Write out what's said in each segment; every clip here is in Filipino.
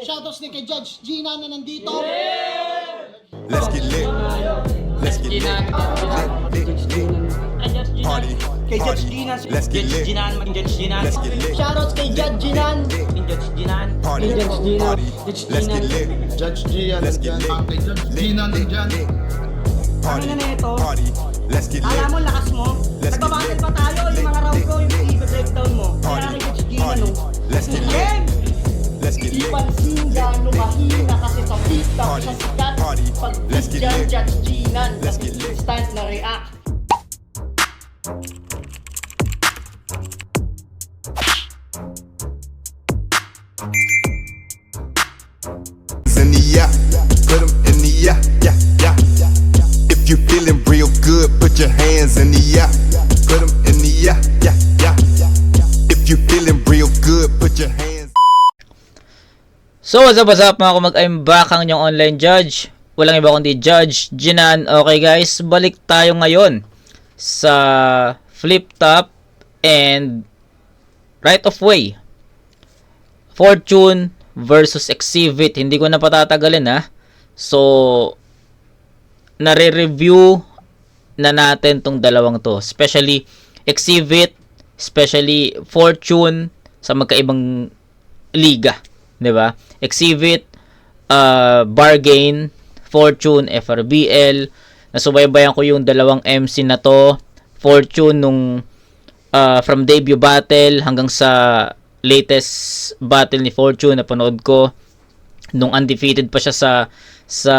Shoutouts din kay Judge Gina na nandito. Let's get lit. Let's get lit. Party. Kay Judge Gina. Let's get lit. Let's get lit. Shoutouts kay Judge Ginan. Party. Party. Let's get lit. Judge Gian, Let's get lit. Gina nandyan. Party. Ano na ito? Party. Let's get lit. Alam mo, lakas mo. Let's get Nagbabattle lit. pa tayo. Yung mga round ko, yung i-breakdown mo. Kaya Party. kay Judge Gina, Party. no? Let's get lit. Game! Let's get Di lit. pansin gano'ng mahina kasi sa TikTok Party. sa sikat. Party. Pag Let's get dyan, lit. Judge Ginan. Let's get lit. Instant na react. In the yeah, put 'em in the yeah, yeah, yeah. If you feeling real good, put your hands in the yeah. Put 'em in the yeah, yeah, yeah. If you feeling real good, put your hands. So what's up mga kumag, I'm back ang inyong online judge. Walang iba kundi Judge Ginan. Okay guys, balik tayo ngayon sa flip top and right of way. Fortune versus Exhibit. Hindi ko na patatagalin ha. So nare-review na natin tong dalawang to. Especially Exhibit, especially Fortune sa magkaibang liga. 'Di ba? Exhibit, Bargain, Fortune, FRBL. Nasubaybayan ko yung dalawang MC na to. Fortune nung from debut battle hanggang sa latest battle ni Fortune na panood ko. Nung undefeated pa siya sa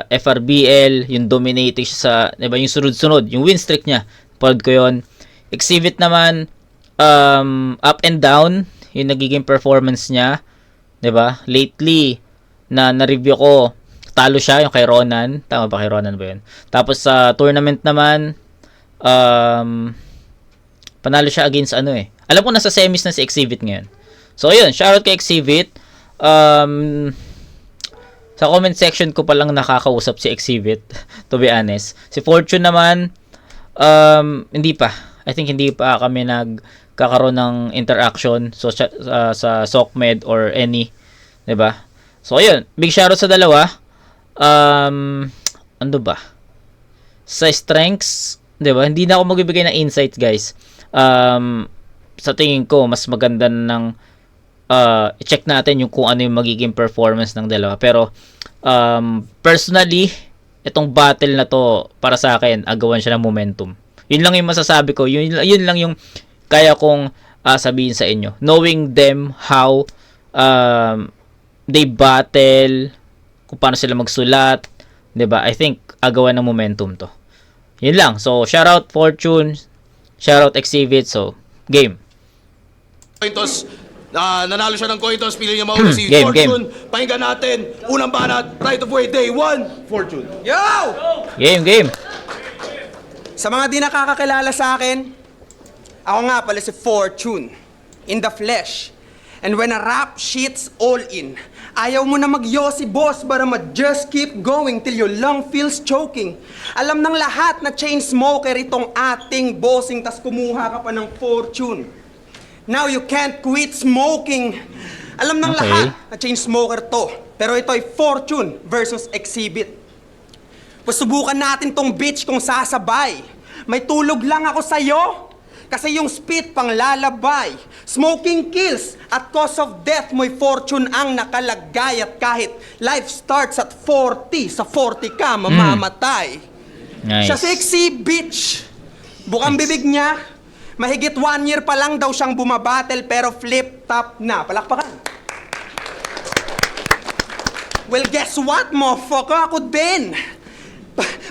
FRBL, yung dominating siya sa, 'di ba, yung sunod-sunod, yung win streak niya. Panood ko 'yon. Exhibit naman up and down yung nagiging performance niya. 'Di ba? Lately na-review ko, talo siya yung kay Ronan. Tama ba, kay Ronan ba 'yun? Tapos sa tournament naman panalo siya against alam ko nasa semis na si Exhibit ngayon. So ayun, shoutout kay Exhibit. Sa comment section ko pa lang nakakausap si Exhibit, to be honest. Si Fortune naman hindi pa. I think hindi pa kami nagkakaroon ng interaction sa SOCMED or any, 'di ba? So ayun, big shoutout sa dalawa. Ano ba? Sa strengths, 'di ba? Hindi na ako magbibigay ng insights, guys. Sa tingin ko mas maganda ng i-check natin yung kung ano yung magiging performance ng dalawa. Pero personally, itong battle na to para sa akin, agawan siya ng momentum. Yun lang yung masasabi ko. Yun lang yung kaya kong sabihin sa inyo. Knowing them, how they battle, kung paano sila magsulat, 'di ba? I think agawan ng momentum to. Yun lang. So, shoutout Fortune, shoutout Exhibit. So, game. Cointos, nanalo siya ng Cointos, pili niya mauna si Game, Fortune. Pakinggan natin, unang banat, right of way, day 1, Fortune. Yo! Game. Sa mga di nakakakilala sa akin, ako nga pala si Fortune, in the flesh. And when a rap shit's all in, ayaw mo na mag-yossi boss, but just keep going till your lung feels choking. Alam ng lahat na chain smoker itong ating bossing, tas kumuha ka pa ng Fortune. Now you can't quit smoking. Alam ng lahat na chain smoker to, pero ito ay Fortune versus Exhibit. Pasubukan natin tong bitch kung sasabay. May tulog lang ako sa'yo, kasi yung spit pang lalabay. Smoking kills at cause of death mo'y Fortune ang nakalagay. At kahit life starts at 40, sa 40 ka mamamatay. Nice. Siya sexy bitch. Bukang bibig niya, mahigit 1 year pa lang daw siyang bumabattle pero flip top na. Palakpakan. Well, guess what, motherfucker? Ako din.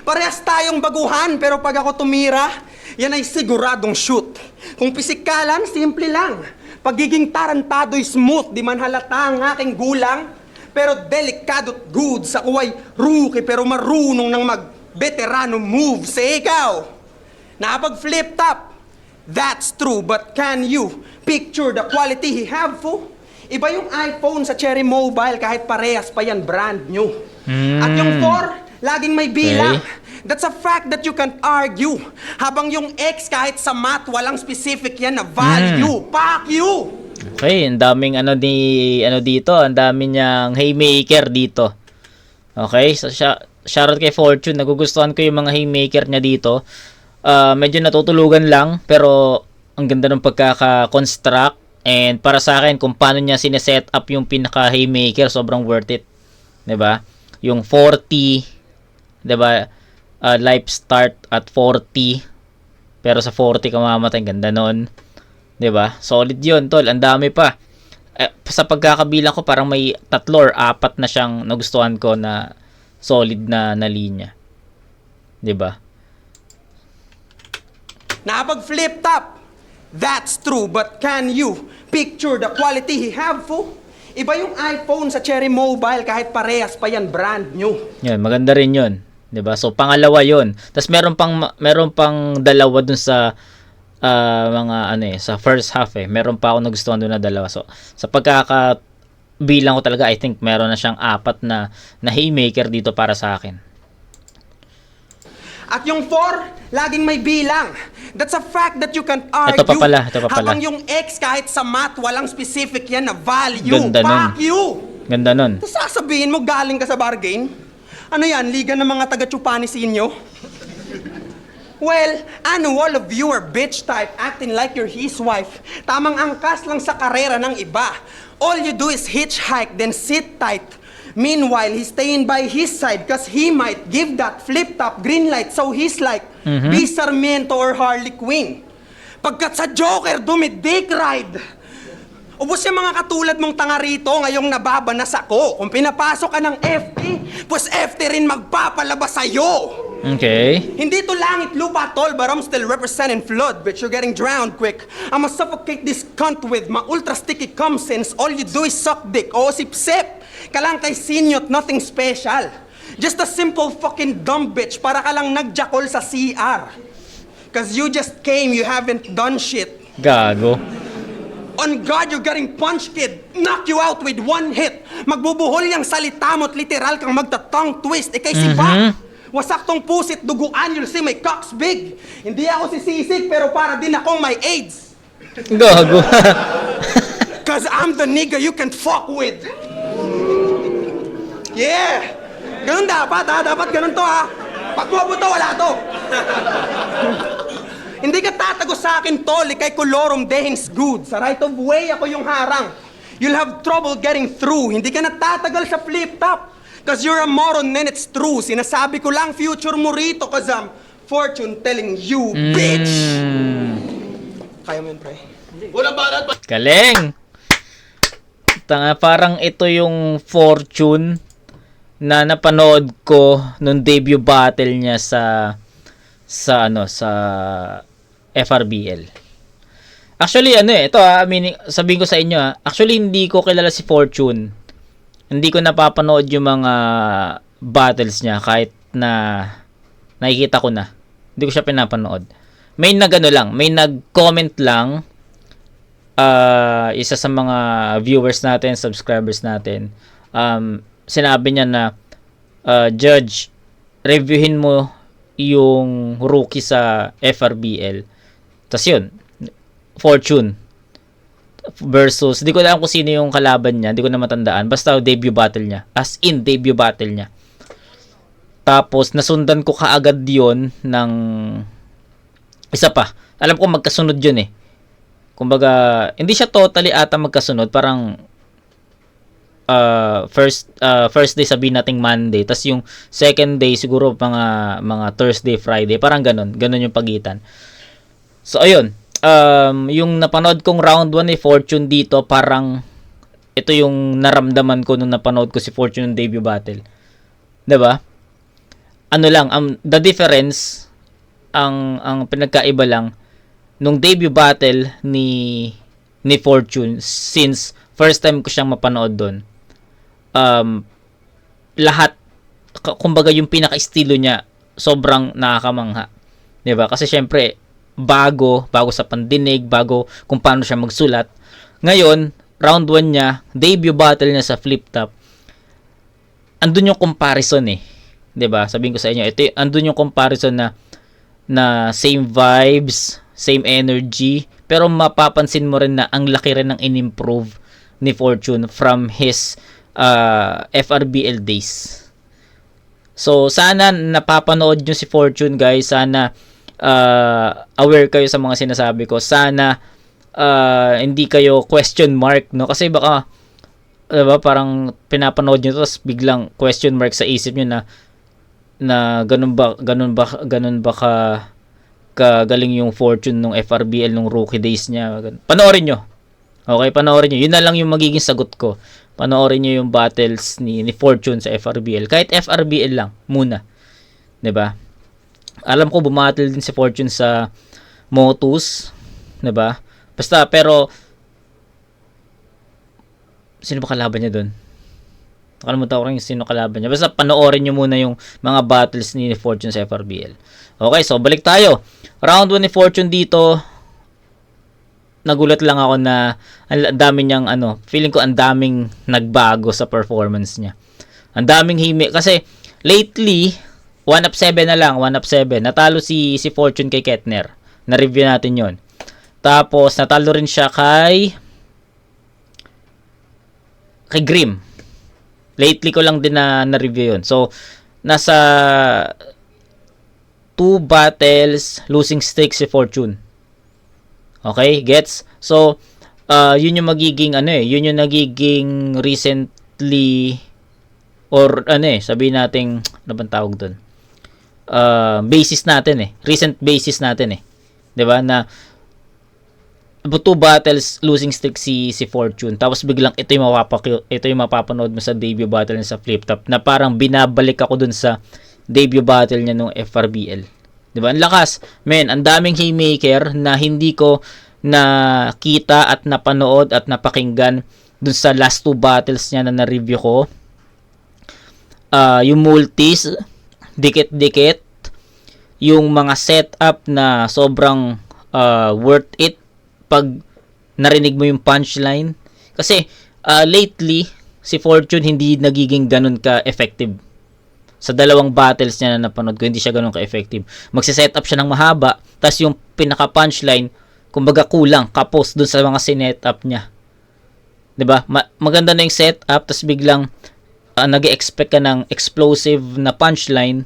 Parehas tayong baguhan, pero pag ako tumira, yan ay siguradong shoot. Kung pisikalan, simple lang. Pagiging tarantado'y smooth, di man halata ang aking gulang. Pero delikado't good, sa kuway rookie, pero marunong ng mag-veterano moves. Ikaw, nakapag-flip top. That's true, but can you picture the quality he have, fo? Iba yung iPhone sa Cherry Mobile kahit parehas pa yan brand new. At yung 4, laging may bilang. That's a fact that you can't argue. Habang yung X kahit sa math, walang specific yan na value. Fuck you! Okay, ang daming dito, ang dami niyang haymaker dito. Okay, so shoutout kay Fortune, nagugustuhan ko yung mga haymaker niya dito. Medyo natutulugan lang, pero ang ganda ng pagkaka-construct, and para sa akin kung paano niya sineset up yung pinaka haymaker, sobrang worth it. 'Di ba? Yung 40, 'di ba? Life start at 40. Pero sa 40 ka mamamatay, ganda noon. 'Di ba? Solid 'yun, tol. Ang dami pa. Sa pagkakabilang ko parang may 3 or 4 na siyang nagustuhan ko na solid na linya. 'Di ba? Nakapag-flip top. That's true, but can you picture the quality he have, fo? Iba yung iPhone sa Cherry Mobile kahit parehas pa yan, brand new. Yan, maganda rin 'yun. 'Di ba? So pangalawa 'yun. Tapos meron pang dalawa dun sa sa first half meron pa ako nagustuhan doon na dalawa. So sa pagkakabilang ko talaga, I think meron na siyang 4 na haymaker dito para sa akin. At yung 4, laging may bilang. That's a fact that you can't argue. Ito pa pala. Habang yung X kahit sa math, walang specific yan na value. Ganda nun. Fuck you! Ganda nun. Tapos sasabihin mo, galing ka sa bargain? Ano yan, liga ng mga taga-Chupanis inyo? Well, ano, all of you are bitch type acting like you're his wife. Tamang angkas lang sa karera ng iba. All you do is hitchhike, then sit tight. Meanwhile, he's staying by his side cause he might give that flip-top green light so he's like B. Sarmiento or Harley Quinn. Pagkat sa Joker, dumi-dick ride. Ubus yung mga katulad mong tanga rito ngayong nababanas ako. Kung pinapasok ka ng FT, pues FT rin magpapalabas sa'yo. Okay. Hindi to langit lupa, tol, but I'm still representing flood, bitch. You're getting drowned quick. I'ma suffocate this cunt with my ultra sticky cum sense. All you do is suck dick. O sip-sip. Kalang kay sinyot, nothing special. Just a simple fucking dumb bitch para ka lang nagjakol sa CR. Cause you just came, you haven't done shit. Gago. On God, you're getting punched, kid. Knock you out with one hit. Magbubuhol yung salita mo't literal kang magta-tongue twist. Kay si Bak, wasak tong pusit, duguan, you'll see my cock's big. Hindi ako sisisig, pero para din akong may AIDS. Gago. Cause I'm the nigga you can fuck with. Yeah! Ganun dapat, ha? Dapat ganun to, ha? Pag to, wala to. Hindi ka tatago sa akin, tol. Ikay kolorum dehins good. Sa right of way, ako yung harang. You'll have trouble getting through. Hindi ka natatagal sa flip-top. Cause you're a moron and it's true. Sinasabi ko lang future mo rito cause I'm fortune telling you, bitch! Kaya mo yun, pre? Walang banat. Galing. Tanga, parang ito yung fortune na napanood ko nung debut battle niya sa FRBL. Actually, sabihin ko sa inyo, actually hindi ko kilala si Fortune. Hindi ko napapanood yung mga battles niya kahit na nakikita ko na. Hindi ko siya pinapanood. May nag-comment lang, isa sa mga viewers natin, subscribers natin, sinabi niya na, Judge, reviewin mo yung rookie sa FRBL. Tapos yun, Fortune versus, di ko alam kung sino yung kalaban niya, di ko na matandaan. Basta debut battle niya. As in, debut battle niya. Tapos, nasundan ko kaagad yon ng isa pa. Alam ko magkasunod yun eh. Kumbaga, hindi siya totally ata magkasunod. Parang, first day sabihin nating Monday, tas yung second day siguro mga Thursday, Friday, parang ganun yung pagitan. So ayun, yung napanood kong round 1 ni Fortune dito, parang ito yung naramdaman ko nung napanood ko si Fortune ng debut battle. 'Di ba? Ano lang, the difference, ang pinagkaiba lang nung debut battle ni Fortune, since first time ko siyang mapanood doon. Lahat, kumbaga yung pinaka-estilo niya, sobrang nakakamangha. 'Di ba? Kasi syempre, bago sa pandinig, bago kung paano siya magsulat. Ngayon, round 1 niya, debut battle niya sa flip-top. Andun yung comparison eh. 'Di ba? Sabihin ko sa inyo, andun yung comparison na same vibes, same energy, pero mapapansin mo rin na ang laki rin ng in-improve ni Fortune from his FRBL days. So, sana napapanood nyo si Fortune, guys. Sana aware kayo sa mga sinasabi ko. Sana hindi kayo question mark, no? Kasi baka, diba, parang pinapanood nyo to, tapos biglang question mark sa isip nyo na ganun ba kagaling yung Fortune nung FRBL nung rookie days niya. Panoorin nyo. Okay, panoorin nyo. Yun na lang yung magiging sagot ko. Panoorin nyo yung battles ni Fortune sa FRBL. Kahit FRBL lang muna. 'Di ba? Alam ko bumattle din si Fortune sa Motus, 'di ba? Basta, pero sino ba kalaban niya doon? Nakalimutan ko rin sino kalaban niya. Basta panoorin nyo muna yung mga battles ni Fortune sa FRBL. Okay, so balik tayo. Round 1 ni Fortune dito. Nagulat lang ako na ang dami niyang feeling ko ang daming nagbago sa performance niya. Ang daming himi kasi lately 1-7 na lang, 1-7. Natalo si Fortune kay Kettner. Na-review natin 'yon. Tapos natalo rin siya kay Grim. Lately ko lang din na-review 'yon. So nasa 2 battles losing streak si Fortune. Okay, gets? So, yun yung magiging yun yung nagiging recently or sabihin natin, ano bang tawag doon? Basis natin recent basis natin 'di ba? Na 2 battles losing streak si Fortune. Tapos biglang ito yung mapapanood mo sa debut battle niya sa Flip Top na parang binabalik ako dun sa debut battle niya nung FRBL. 'Di ba? Ang lakas. Men, ang daming haymaker na hindi ko nakita at napanood at napakinggan dun sa last 2 battles niya na na-review ko. Yung multis, dikit-dikit, yung mga setup na sobrang worth it pag narinig mo yung punchline. Kasi lately, si Fortune hindi nagiging ganun ka-effective. Sa 2 battles niya na napanood ko, hindi siya ganun ka-effective. Magsiset up siya ng mahaba, tas yung pinaka-punchline, kumbaga kulang, kapos dun sa mga sinet-up niya. 'Di ba? Maganda na yung setup, tas biglang nag-expect ka ng explosive na punchline,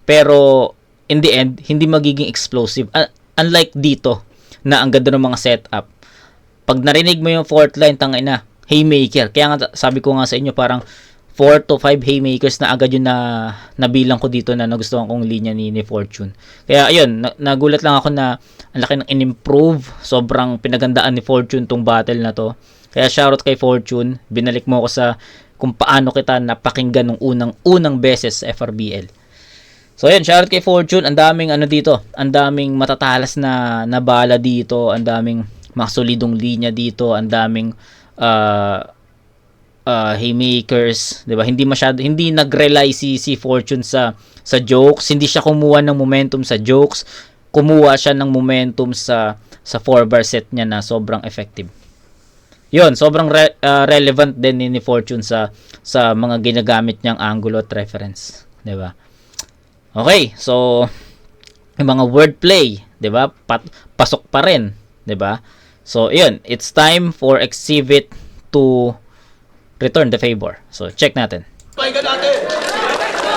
pero in the end, hindi magiging explosive. Unlike dito, na ang ganda ng mga setup. Pag narinig mo yung 4th line, tangina, haymaker. Kaya nga, sabi ko nga sa inyo, parang 4 to 5 haymakers na agad yung nabilang ko dito na nagustuhan kong linya ni Fortune. Kaya ayun, nagulat lang ako na ang laki ng in-improve. Sobrang pinagandaan ni Fortune tong battle na to. Kaya shoutout kay Fortune. Binalik mo ako sa kung paano kita napakinggan nung unang beses sa FRBL. So ayun, shoutout kay Fortune. Ang daming dito. Ang daming matatalas na bala dito. Ang daming mga solidong linya dito. Ang daming haymakers, 'di ba? Hindi nag-rely si Fortune sa jokes, hindi siya kumuha ng momentum sa jokes, kumuha siya ng momentum sa 4-bar set niya na sobrang effective. 'Yun, sobrang relevant din ni Fortune sa mga ginagamit niyang angulo at reference, 'di ba? Okay, so yung mga wordplay, 'di ba? Pasok pa rin, 'di ba? So, 'yun, it's time for Exhibit to return the favor. So, check natin. Pakinggan natin.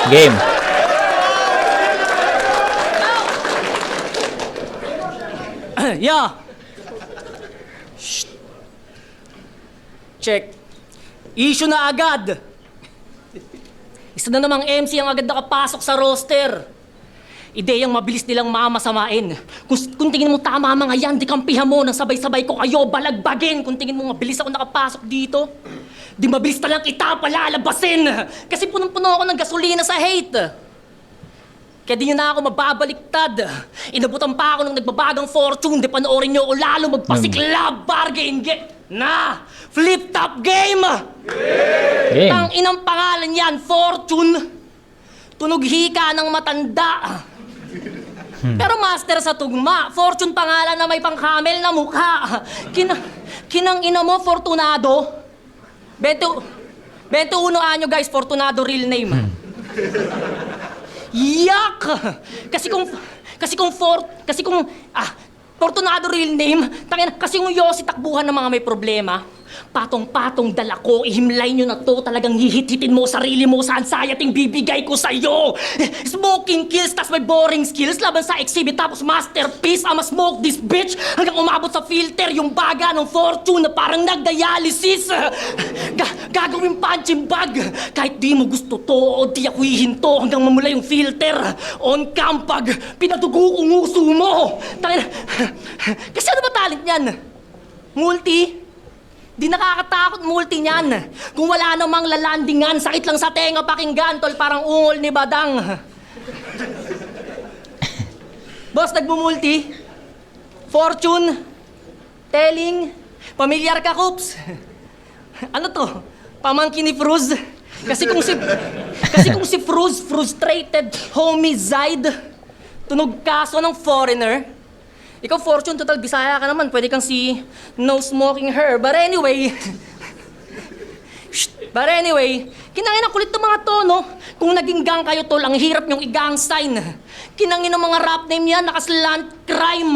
Game. Yeah. Shh. Check. Issue na agad. Isa na namang MC ang agad nakapasok sa roster. Ideyang mabilis nilang mamasamain. Kung tingin mo tama mga yan, di kampihan mo nang sabay-sabay ko kayo balagbagin. Kung tingin mo mabilis ako nakapasok dito, di mabilis na lang kita palalabasin. Kasi punong-puno ako ng gasolina sa hate. Kaya di nyo na ako mababaliktad. Inabutan pa ako ng nagbabagang Fortune. Di panoorin nyo o lalo magpasikla bargain na Flip Top Game! Game. Ang inang pangalan yan, Fortune. Tunog hika ng matanda. Pero master sa tugma, Fortune pangalan na may pang-camel na mukha. Kinang ina mo, Fortunado. 21 anyo guys, Fortunado real name. Yak! Kasi kung Fortunado real name. Tangina, kasi yung Yossi takbuhan ng mga may problema. Patong-patong dala ko, ihimlay nyo na to, talagang hihit-hitin mo sarili mo sa ansayating bibigay ko sa'yo. Smoking kills, tas may boring skills, laban sa exhibit, tapos masterpiece, I'ma smoke this bitch, hanggang umabot sa filter yung baga ng fortune na parang nagdialysis. Gagawin punching bag, kahit di mo gusto to o di ako hihinto hanggang mamula yung filter. On cam pag pinadugo kong uso mo. Tangina, kasi ano ba talent niyan? Multi? Di nakakatakot multi niyan. Kung wala namang lalandingan, sakit lang sa tenga pakinggan, tol, parang ungol ni Badang. Boss, nagmumulti? Fortune? Telling? Pamilyar ka, Coops? Ano to? Pamangkin ni Fruz? Kasi kung si Fruz, frustrated homicide, tunog kaso ng foreigner, ikaw, Fortune, total Bisaya ka naman. Pwede kang si No Smoking Her. But anyway, kinangin ang kulit ng mga to, no? Kung naging gang kayo, tol, ang hirap nyong i-gang sign. Kinangin ang mga rap name yan, nakaslant crime.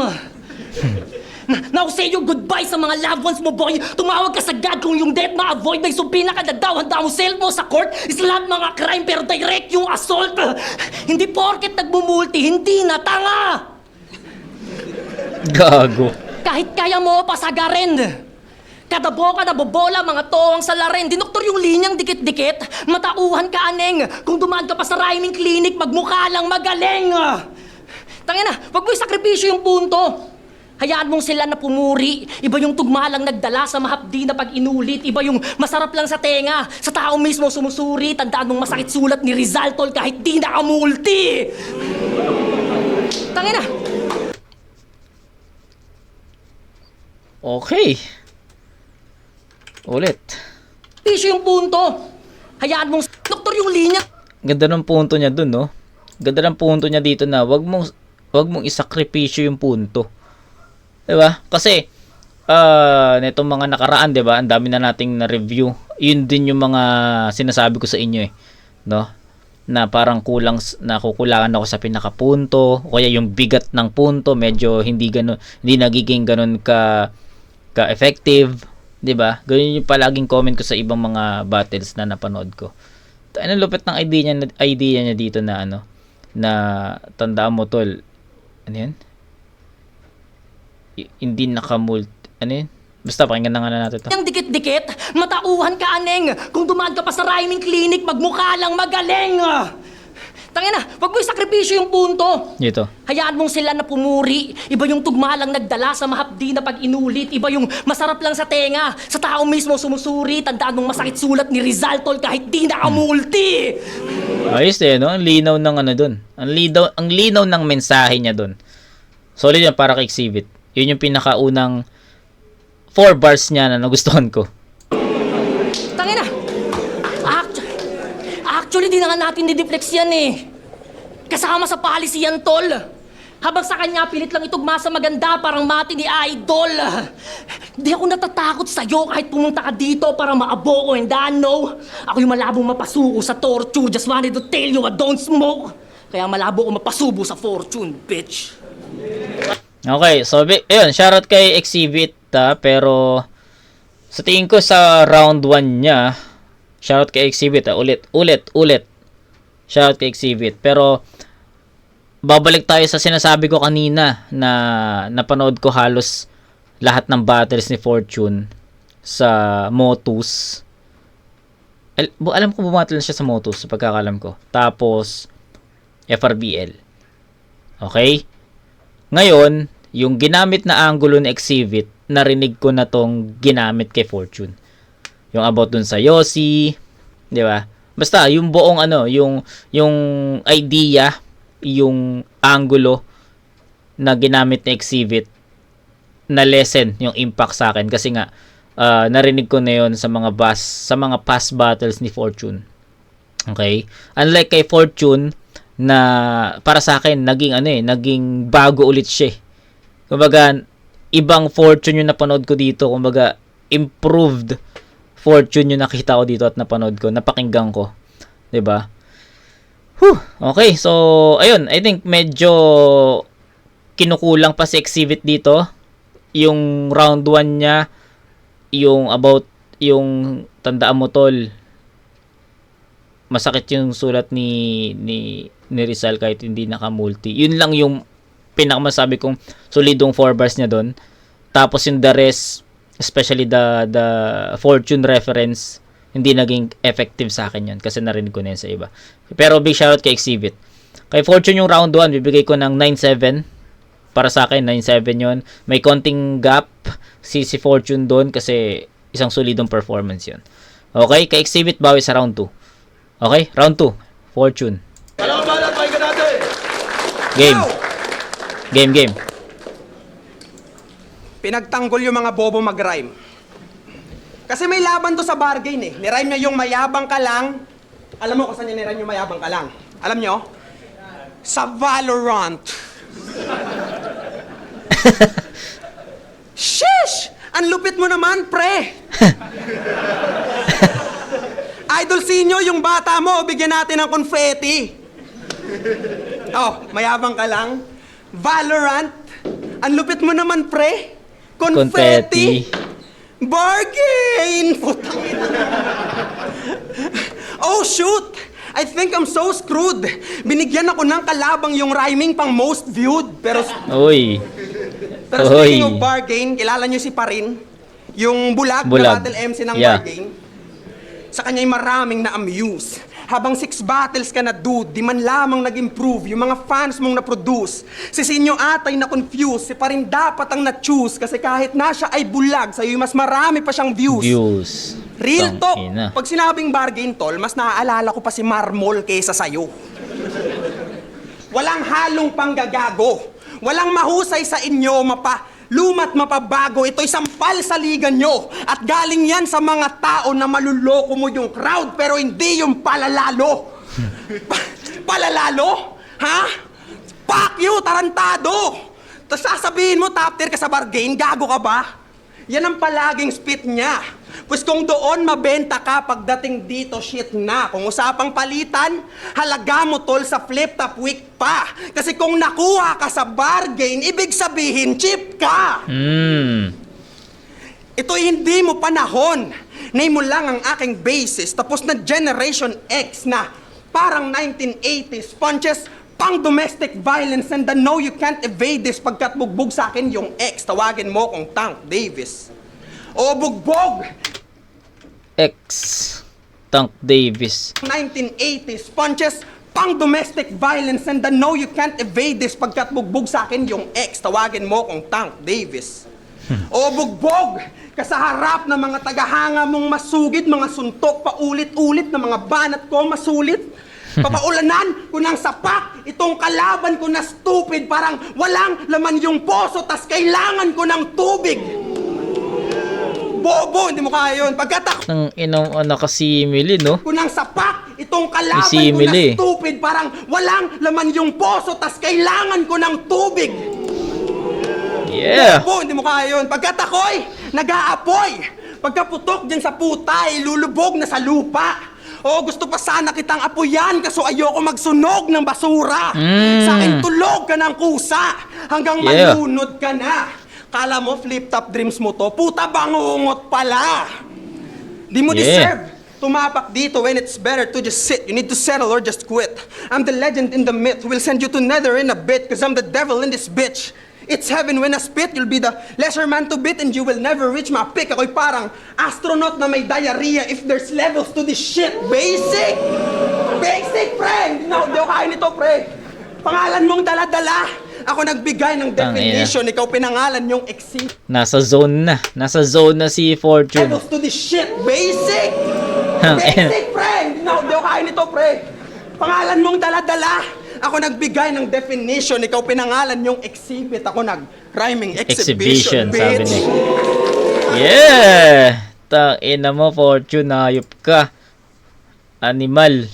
Now say your goodbye sa mga loved ones mo, boy. Tumawag ka sa God kung yung death ma-avoid. May sumpina ka na daw, handa mo self mo sa court. Islam mga crime, pero direct yung assault. Hindi porket nagmumulti, hindi na tanga. Gago. Kahit kaya mo pasagarin. Kada boka na bobola, mga toong sa laren. Dinoktor yung linyang dikit-dikit. Matauhan ka, aneng. Kung dumaan ka pa sa rhyming clinic, magmukha lang magaling. Tangina, wag mo isakripisyo yung punto. Hayaan mong sila na pumuri. Iba yung tugma lang nagdala sa mahapdi na pag inulit. Iba yung masarap lang sa tenga. Sa tao mismo sumusuri. Tandaan mong masakit sulat ni Rizal, tol, kahit di nakamulti. Tangina. Okay. Ulit. Pisyo yung punto. Hayaan mong doktor yung linya. Ganda ng punto niya dun, no? Ganda ng punto niya dito na wag mong isakripisyo yung punto. 'Di ba? Kasi netong mga nakaraan, 'di ba? Ang dami na nating na-review. Yun din yung mga sinasabi ko sa inyo, no? Na parang nakukulangan ako sa pinakapunto, o kaya yung bigat ng punto medyo hindi nagiging ganun ka effective, 'di ba? Ganyan yung palaging comment ko sa ibang mga battles na napanood ko. Ano lupit ng idea niya dito na na tandaan mo, tol. Ano 'yan? Hindi ano 'yan? Basta pakinggan na nga natin to. Yung dikit-dikit, matauhan ka, aneng. Kung dumaan ka pa sa rhyming clinic, magmukha lang magaling. Tangina, wag mo isakripisyo yung punto. Dito. Hayaan mong sila na pumuri. Iba yung tugma lang nagdala sa mahapdi na pag inulit. Iba yung masarap lang sa tenga. Sa tao mismo sumusuri. Tandaan mong masakit sulat ni Rizal, tol, kahit di nakamulti. Ayos no? Ang linaw ng dun. Ang linaw ng mensahe niya dun. Solid yan para kay Exhibit. Yun yung pinakaunang 4 bars niya na nagustuhan ko. Tangina. Actually, di na nga natin dideflex yan eh. Kasama sa policy yan, tol. Habang sa kanya, pilit lang itugma sa maganda, parang mati ni Idol. Di ako natatakot sa'yo kahit pumunta ka dito para maabo ko, and I know. Ako yung malabong mapasuko sa torture. Just wanted to tell you I don't smoke. Kaya malabo ko mapasubo sa fortune, bitch. Okay, so ayun, shoutout kay Exhibit, pero sa tingin ko sa round 1 niya, shoutout kay Exhibit, ulit. Shoutout kay Exhibit. Pero babalik tayo sa sinasabi ko kanina na napanood ko halos lahat ng battles ni Fortune sa Motus. Alam ko bumattle siya sa Motus sa pagkakalam ko. Tapos FRBL. Okay? Ngayon, yung ginamit na angulo ni Exhibit, narinig ko na tong ginamit kay Fortune. Yung about dun sa Yossi, 'di ba? Basta yung buong yung idea, yung angulo na ginamit ni Exhibit na lesson yung impact sa akin kasi nga narinig ko na yon sa mga past battles ni Fortune. Okay? Unlike kay Fortune na para sa akin naging bago ulit siya. Kumbaga ibang Fortune yung napanood ko dito, kumbaga improved Fortune yung nakita ko dito at napanood ko, napakinggan ko, 'di ba? Okay, so ayun, I think medyo kinukulang pa si Exhibit dito. Yung round 1 niya, yung about, yung tandaan mo tol, masakit yung sulat ni Rizal kahit hindi naka-multi. Yun lang yung pinakamasabi kong solidong 4 bars niya doon. Tapos yung the rest, especially the fortune reference, hindi naging effective sa akin yun kasi narinig ko na yun sa iba. Pero big shoutout kay Exhibit. Kay Fortune yung round 1, bibigay ko ng 9-7. Para sa akin, 9-7 yun. May konting gap si Fortune doon kasi isang solidong performance yun. Okay, kay Exhibit, bawi sa round 2. Okay, round 2, Fortune. Game. Pinagtanggol yung mga bobo mag-rhyme. Kasi may laban to sa bargain eh. Nirhyme niya yung mayabang ka lang. Alam mo kung saan niya nirhyme yung mayabang ka lang? Alam niyo? Sa Valorant. Sheesh! Ang lupit mo naman, pre! Idol Sinyo, yung bata mo, bigyan natin ng confetti. Oh, mayabang ka lang. Valorant. Ang lupit mo naman, pre. Confetti. Bargain! Putang ina. Oh, shoot! I think I'm so screwed. Binigyan ako ng kalabang yung rhyming pang most viewed. Pero speaking of bargain, kilala nyo si Parin? Yung bulag. Na battle MC ng bargain. Sa kanya'y maraming na-amuse. Habang 6 battles ka na, dude, di man lamang nag-improve yung mga fans mong na-produce. Si Sinyo atay na-confuse, si Parin dapat ang na-choose kasi kahit na siya ay bulag, sa'yo'y mas marami pa siyang views. Real talk. Pag sinabing bargain, tol, mas naaalala ko pa si Marmol kaysa sa'yo. Walang halong panggagago. Walang mahusay sa inyo, lumat mapabago. Ito'y sampal sa liga nyo. At galing yan sa mga tao na maluloko mo yung crowd pero hindi yung palalalo. Palalalo? Ha? Fuck you, tarantado! Tapos sasabihin mo, top tier ka sa bargain, gago ka ba? Yan ang palaging spit niya. Pues kung doon mabenta ka pagdating dito, shit na. Kung usapang palitan, halaga mo tol sa flip top week pa. Kasi kung nakuha ka sa bargain, ibig sabihin, cheap ka. Ito hindi mo panahon. Name mo lang ang aking basis. Tapos na Generation X na parang 1980s punches, pang domestic violence, and I know you can't evade this pagkat bugbog sa akin yung ex. Tawagin mo kong Tank Davis. O bugbog! Tank Davis. 1980s punches, pang domestic violence, and I know you can't evade this pagkat bugbog sa akin yung ex. Tawagin mo kong Tank Davis. O bugbog! Ka sa harap ng mga tagahanga mong masugid, mga suntok, paulit-ulit na mga banat ko masulit. Papaulanan ko ng sapak, itong kalaban ko na stupid, parang walang laman yung poso, tas kailangan ko ng tubig. Bobo, hindi mo kaya yun. Pagkatak Nang inong nakasimili, no? ko ng sapak, itong kalaban ko Simili. na stupid, parang walang laman yung poso, tas kailangan ko ng tubig. Yeah. Bobo, hindi mo kaya yun. Pagkatakoy, nag-aapoy. Pagkaputok dyan sa puta, ilulubog na sa lupa. O gusto pa sana kitang apoyan kaso ayoko magsunog ng basura. Sa akin tulog ka ng kusa hanggang malunod ka na. Kala mo flip-top dreams mo to? Puta bangungot pala. Di mo deserve tumapak dito when it's better to just sit. You need to settle or just quit. I'm the legend in the myth who will send you to nether in a bit cause I'm the devil in this bitch. It's heaven when I spit, you'll be the lesser man to beat and you will never reach my peak. Ako'y parang astronaut na may diarrhea if there's levels to this shit. Basic! Basic, pre! Hindi ako kaya nito, pre. Pangalan mong dala-dala. Ako nagbigay ng definition, ikaw pinangalan yung exist. Nasa zone na si Fortune. Levels to this shit. Basic! Basic, pre! Hindi ako kaya nito, pre. Pangalan mong dala-dala. Ako nagbigay ng definition, ikaw pinangalan yung exhibit. Ako nag-rhyming exhibition, sabi bitch. niya. Yeah! Tangina mo, Fortune, hayop ka. Animal.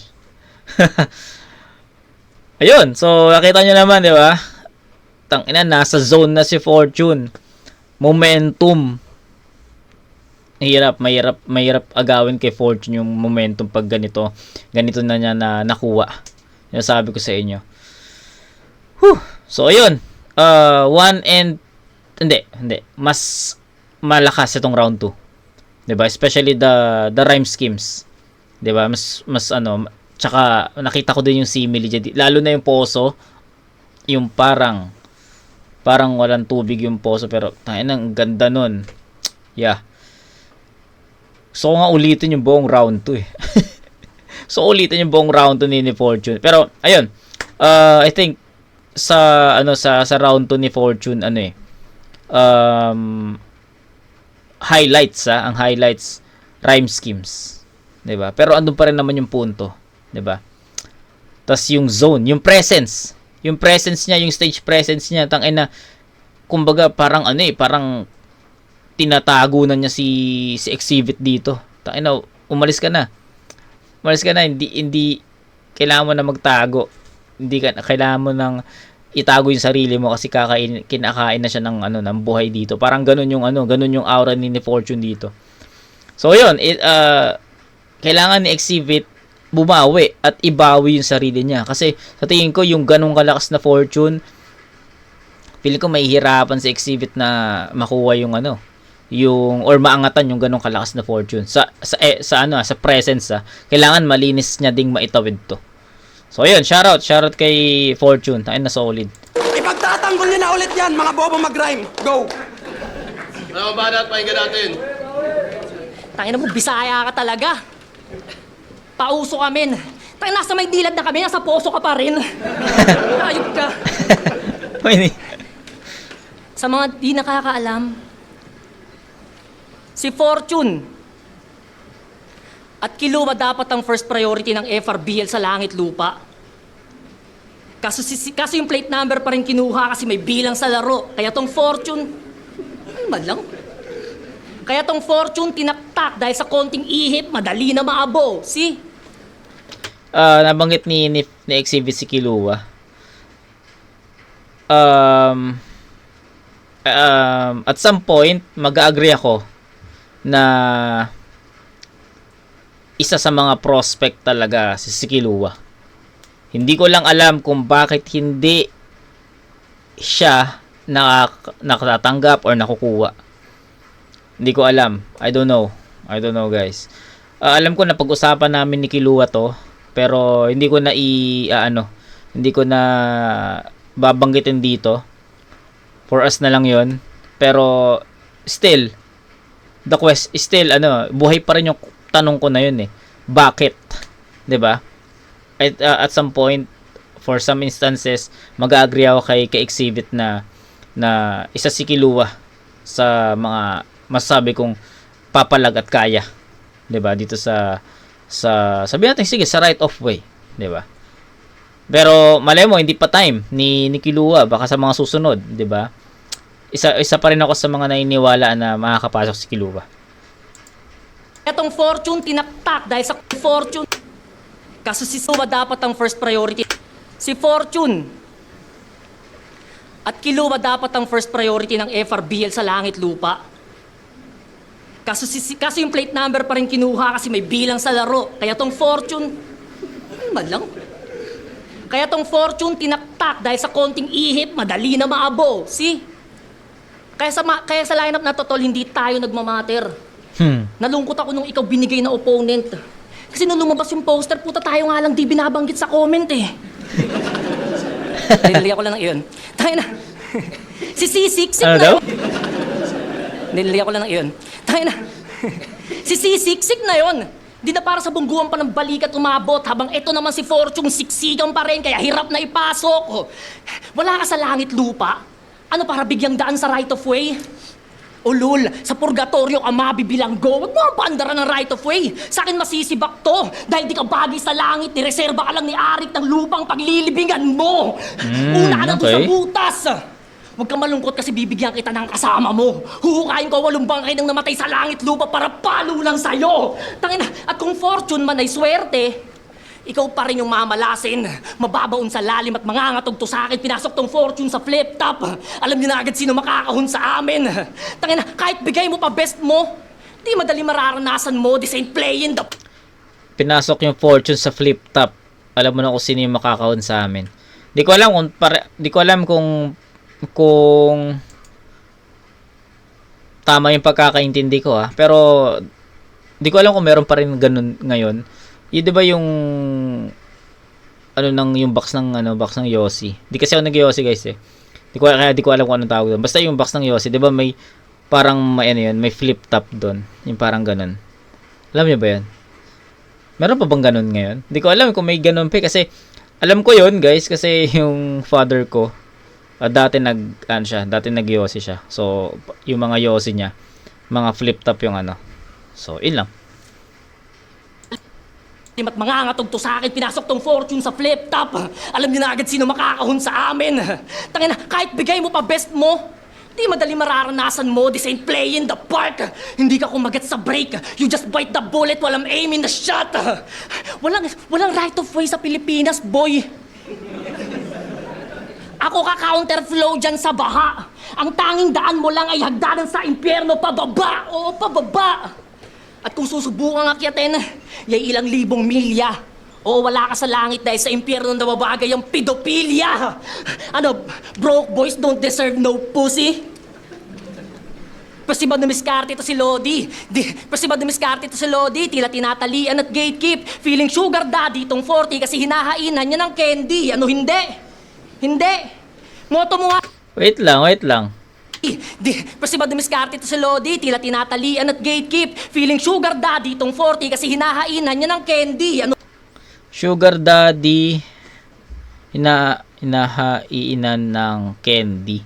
Ayun, so nakita nyo naman, di ba? Tangina, nasa zone na si Fortune. Momentum. Mahirap agawin kay Fortune yung momentum pag ganito na niya na nakuha. Yung sabi ko sa inyo. So ayun, 1 and hindi. Mas malakas itong round 2. 'Di ba? Especially the rhyme schemes. 'Di ba? Mas ano, tsaka nakita ko din yung simile dyan. Lalo na yung poso, yung parang walang tubig yung poso, pero tangina, ang ganda nun. Yeah. So nga ulitin yung buong round 2 eh. So ulitin yung buong round 2 ni Fortune. Pero ayun, I think sa round 2 ni Fortune highlights, ang highlights rhyme schemes, 'di ba? Pero andun pa rin naman yung punto, 'di ba? Tas yung zone, yung presence niya, yung stage presence niya, tangina, kumbaga parang parang tinatago na niya si Exhibit dito. Tangina, umalis ka na, hindi kailangan mo na magtago, hindi kailangan mo nang itago yung sarili mo kasi kinakain na siya ng buhay dito. Parang ganun yung aura ni Fortune dito. So yun, kailangan ni Exhibit bumawi at ibawi yung sarili niya, kasi sa tingin ko yung ganung kalakas na Fortune, feeling ko mahihirapan si Exhibit na makuha yung or maangatan yung ganung kalakas na Fortune sa presence. Kailangan malinis niya ding maitawid to. So ayun, shoutout kay Fortune. Tayo na solid. Ipagtatanggol niyo na ulit yan, mga bobo mag-rhyme. Go! Ano ba natin? Pakinggan natin. Tangina mo, Bisaya ka talaga. Pauso kami. Tangina, nasa may dilad na kami, nasa poso ka pa rin. Ayop ka. Pwede. Sa mga di nakakaalam, si Fortune at Kilua dapat ang first priority ng FRBL sa langit lupa. Kaso yung plate number pa rin kinuha kasi may bilang sa laro. Kaya tong Fortune, Kaya tong Fortune tinaktak dahil sa konting ihip, madali na maabo. See? Nabanggit ni Exhibit si Kilua. At some point, mag-agree ako na isa sa mga prospect talaga si Kilua. Hindi ko lang alam kung bakit hindi siya nakatanggap or nakukuha. Hindi ko alam. I don't know guys. Alam ko na pag-usapan namin ni Kilua to, pero hindi ko na babanggitin dito. For us na lang 'yon. Pero still buhay pa rin yung tanong ko na yun eh. Bakit? 'Di ba? At some point, for some instances, mag-agree ako kay Exhibit na isa si Kilua sa mga masasabi kong papalag at kaya. 'Di ba? Dito sa sabihin natin, sige, sa right of way, 'di ba? Pero malay mo hindi pa time ni Kilua, baka sa mga susunod, 'di ba? Isa pa rin ako sa mga naniniwala na makakapasok si Kilua. Etong Fortune tinaktak dahil sa Fortune. Kaso si Kilua dapat ang first priority. Si Fortune at Kilua dapat ang first priority ng FRBL sa langit lupa. Kaso yung plate number pa rin kinuha kasi may bilang sa laro. Kaya tong Fortune, Kaya tong Fortune tinaktak dahil sa konting ihip, madali na maabo. See? Kaya sa lineup na to, tol, hindi tayo nagmamatter. Nalungkot ako nung ikaw binigay na opponent. Kasi nung lumabas yung poster, puta, tayo nga lang di binabanggit sa comment eh. Nilagyan ko lang ng iyon. Tayo na. Si Sisiksik Ano na daw? yun. Nilagyan ko lang ng iyon. Tayo na. Si Sisiksik na yun. Di na para sa bungguan pa ng balikat umabot, habang ito naman si Fortune siksikan pa rin, kaya hirap na ipasok. Wala ka sa langit lupa. Ano para bigyang daan sa right of way? Ulul, sa purgatorio ka mabibilanggo. Huwag mo ang paandaran ng right of way. Sa akin masisibak to. Dahil di ka bagay sa langit, nireserba ka lang ni Arik ng lupang paglilibingan mo. Una ka na doon sa butas. Huwag kang malungkot kasi bibigyan kita ng kasama mo. Huhukayin ko 8 bangkay ng namatay sa langit lupa para palo lang sa'yo. Tangina, at kung Fortune man ay swerte, ikaw pa rin yung mamalasin. Mababaon sa lalim at mangangatog to sa akin. Pinasok tong Fortune sa flip top. Alam niyo na agad sino makakahon sa amin. Tangina, kahit bigay mo pa best mo, di madali mararanasan mo. This ain't playing the... Pinasok yung Fortune sa flip top. Alam mo na kung sino yung makakahon sa amin. Di ko alam kung kung tama yung pagkakaintindi ko pero di ko alam kung meron pa rin ganun ngayon. Yun 'di ba yung yung box ng Yossi. Di kasi ako nag-Yossi guys eh. Di ko alam kung anong tawag doon. Basta yung box ng Yossi, 'di ba may parang may may flip top doon. Yung parang ganun. Alam niyo ba 'yan? Meron pa bang ganun ngayon? Di ko alam kung may ganun pa kasi alam ko 'yun guys kasi yung father ko dati nag-Yossi siya. So yung mga Yossi niya, mga flip top yung So, yun lang. At mga angatog to sa akin, pinasok tong fortune sa flip top. Alam niyo na agad sino makakahon sa amin. Tangina, kahit bigay mo pa best mo, di madali mararanasan mo. This ain't play in the park. Hindi ka kumagat sa break. You just bite the bullet while I'm aiming the shot. Walang right of way sa Pilipinas, boy. Ako ka-counter flow dyan sa baha. Ang tanging daan mo lang ay hagdanan sa impyerno pababa. Oo, pababa. At kung susubukang akyatin, yay ilang libong milya. O wala ka sa langit dahil sa impyerno na babagay ang pedophilia. Broke boys don't deserve no pussy? Pwede ba dumiskarte ito si Lodi? Tila tinatalian at gatekeep. Feeling sugar daddy itong 40 kasi hinahainan niya ng candy. Hindi. Moto mo nga. Wait lang. Pwede ba dumiskarte ito si Lodi? Tila tinatalian at gatekeep. Feeling sugar daddy itong 40 kasi hinahainan niya ng candy. Sugar daddy, hinahainan ng candy.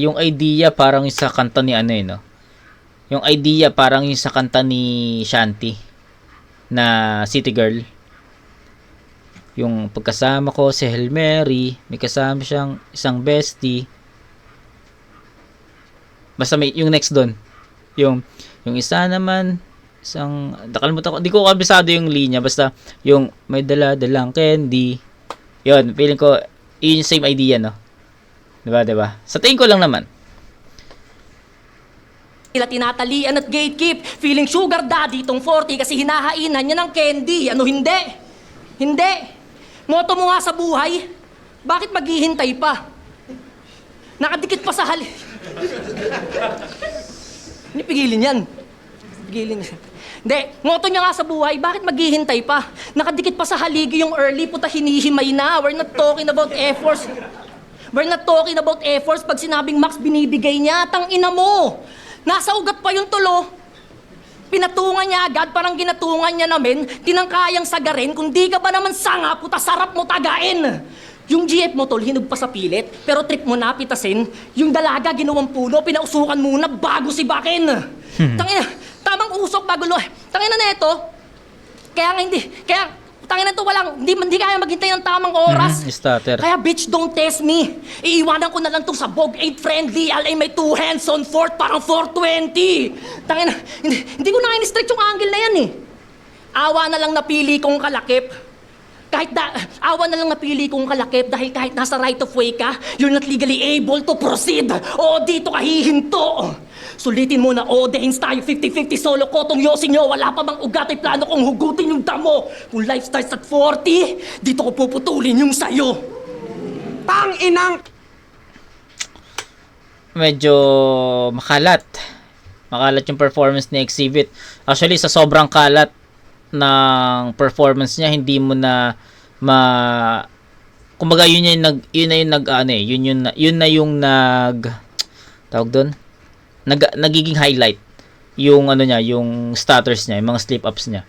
Yung idea parang yung sa kanta ni no? Yung idea parang yung sa kanta ni Shanti na City Girl. Yung pagkasama ko si Hail Mary, may kasama siyang isang bestie. Basta may yung next doon. Yung isa naman nakalimutan ko, di ko kabisado yung linya, basta yung may dala-dalang candy. Yun, feeling ko yun yung same idea, no? Diba? Sa tingin ko lang naman. Tila tinatalian at gatekeep. Feeling sugar daddy itong 40 kasi hinahainan niya ng candy. Hindi. Moto mo nga sa buhay. Bakit maghihintay pa? Nakadikit pa sa hali. Hindi pigilin yan. Hindi, moto niya nga sa buhay, bakit maghihintay pa? Nakadikit pa sa haligi yung early, puta hinihimay na. We're not talking about efforts. Pag sinabing max, binibigay niya. Tang ina mo. Nasa ugat pa yung tulo. Pinatungan niya agad, parang ginatungan niya namin. Tinangkayang sagarin, kung di ka ba naman sanga, puta sarap mo tagain. Yung GF mo tol, hinog pa sa pilit, pero trip mo na pitasin. Yung dalaga, ginawang puno, pinausukan muna bago si Bakin. Tangina, tamang usok bago Tangina na ito. Tangina to hindi kaya maghintay ng tamang oras. Starter. Kaya bitch, don't test me. Iiwanan ko na lang tong sa Bog 8 friendly. Alay may 2 hands on 4, parang 420. Tangina, hindi ko na in-stretch yung angle na yan eh. Awa na lang napili kong kalakip. Awa na lang napili kong kalakip dahil kahit nasa right of way ka, you're not legally able to proceed. O dito ka hihinto. Sulitin mo na Odeins tayo 50-50 solo ko tong Yossi nyo. Wala pa bang ugat ay plano kong hugutin yung damo. Kung life starts at 40, dito ko puputulin yung sayo. Tang inang! Medyo makalat yung performance ni Exhibit. Actually, sa sobrang kalat ng performance niya, hindi mo na kumbaga yun na yung tawag doon, nagiging highlight yung yung stutters niya, yung mga slip ups niya.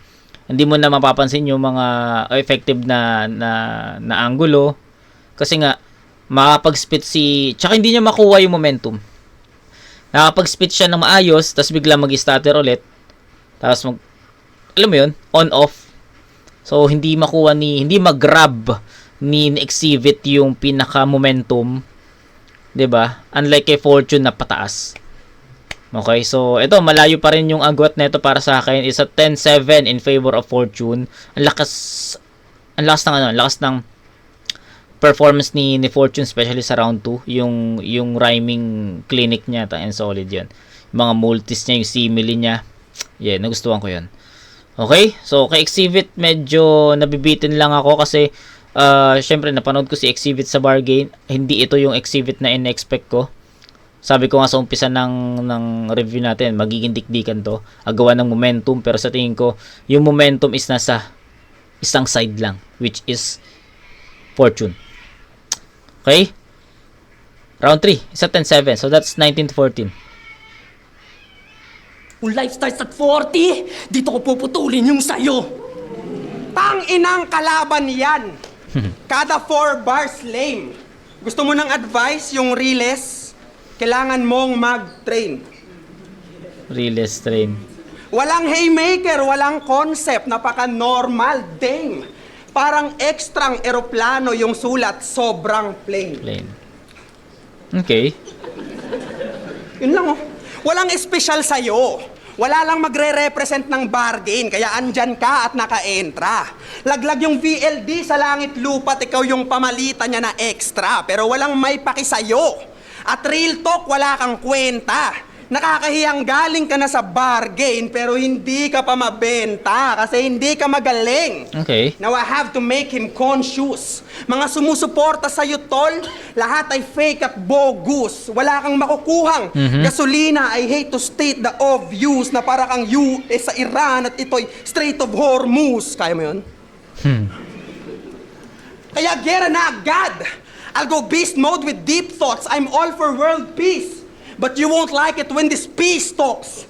Hindi mo na mapapansin yung mga effective na angulo kasi nga makapag-spit tsaka hindi niya makuha yung momentum. Nakapag-spit siya ng maayos, tapos bigla mag-stutter ulit. Tapos alam mo yun, on-off. So, hindi mag-grab ni Exhibit yung pinaka-momentum. 'Di ba? Unlike kay Fortune na pataas. Okay, so ito, malayo pa rin yung agwat nito para sa akin. Is a 10-7 in favor of Fortune. Ang lakas ng performance ni Fortune, especially sa round 2. Yung rhyming clinic niya, and solid yan. Yung mga multis niya, yung simile niya. Yeah, nagustuhan ko yan. Okay, so kay Exhibit medyo nabibitin lang ako kasi syempre napanood ko si Exhibit sa bargain. Hindi ito yung Exhibit na in-expect ko. Sabi ko nga sa umpisa ng review natin, magiging dikdikan to. Agawa ng momentum, pero sa tingin ko, yung momentum is nasa isang side lang, which is Fortune. Okay? Round 3, isa 10-7. So that's 19-14. Kung life starts at 40, dito ko puputulin yung sayo. Tang inang kalaban yan. Kada 4 bars lame. Gusto mo ng advice, yung Riles? Kailangan mong mag-train. Realist train. Walang haymaker, walang concept, napaka-normal, dame. Parang ekstrang eroplano yung sulat, sobrang plain. Plain. Okay. Yun lang oh. Walang espesyal sa'yo. Wala lang magre-represent ng bargain, kaya andyan ka at naka-entra. Laglag yung VLD sa langit lupa at ikaw yung pamalitan niya na extra. Pero walang may paki sa'yo. At real talk, wala kang kwenta. Nakakahiyang galing ka na sa bargain pero hindi ka pa mabenta kasi hindi ka magaling. Okay. Now I have to make him conscious. Mga sumusuporta sa'yo, tol, lahat ay fake at bogus. Wala kang makukuhang gasolina. I hate to state the obvious na para kang US sa Iran at ito'y Strait of Hormuz. Kaya mo yun? Kaya gera na agad. I'll go beast mode with deep thoughts. I'm all for world peace. But you won't like it when this peace talks.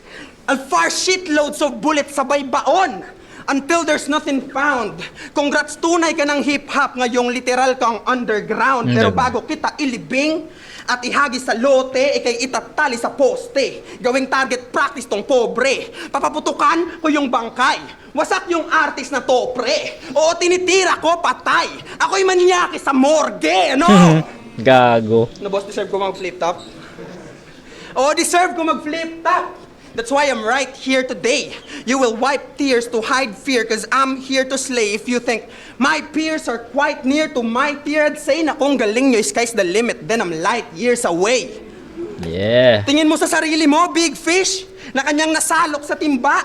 I'll fire shitloads of bullets sabay baon until there's nothing found. Congrats, tunay ka ng hip-hop, ngayong literal kang underground. Pero bago kita ilibing at ihagi sa lote, ikay itatali sa poste. Gawing target practice tong pobre. Papaputukan ko yung bangkay. Wasak yung artist na to, pre. Oo, tinitira ko, patay. Ako'y manyaki sa morgue, ano? Gago. No, boss, deserve ko mag-flip top? Oh, deserve ko mag-flip top. That's why I'm right here today. You will wipe tears to hide fear cause I'm here to slay. If you think my peers are quite near to my tier, I'd say na kung galing nyo, sky's the limit, then I'm light years away. Yeah. Tingin mo sa sarili mo, big fish, na kanyang nasalok sa timba.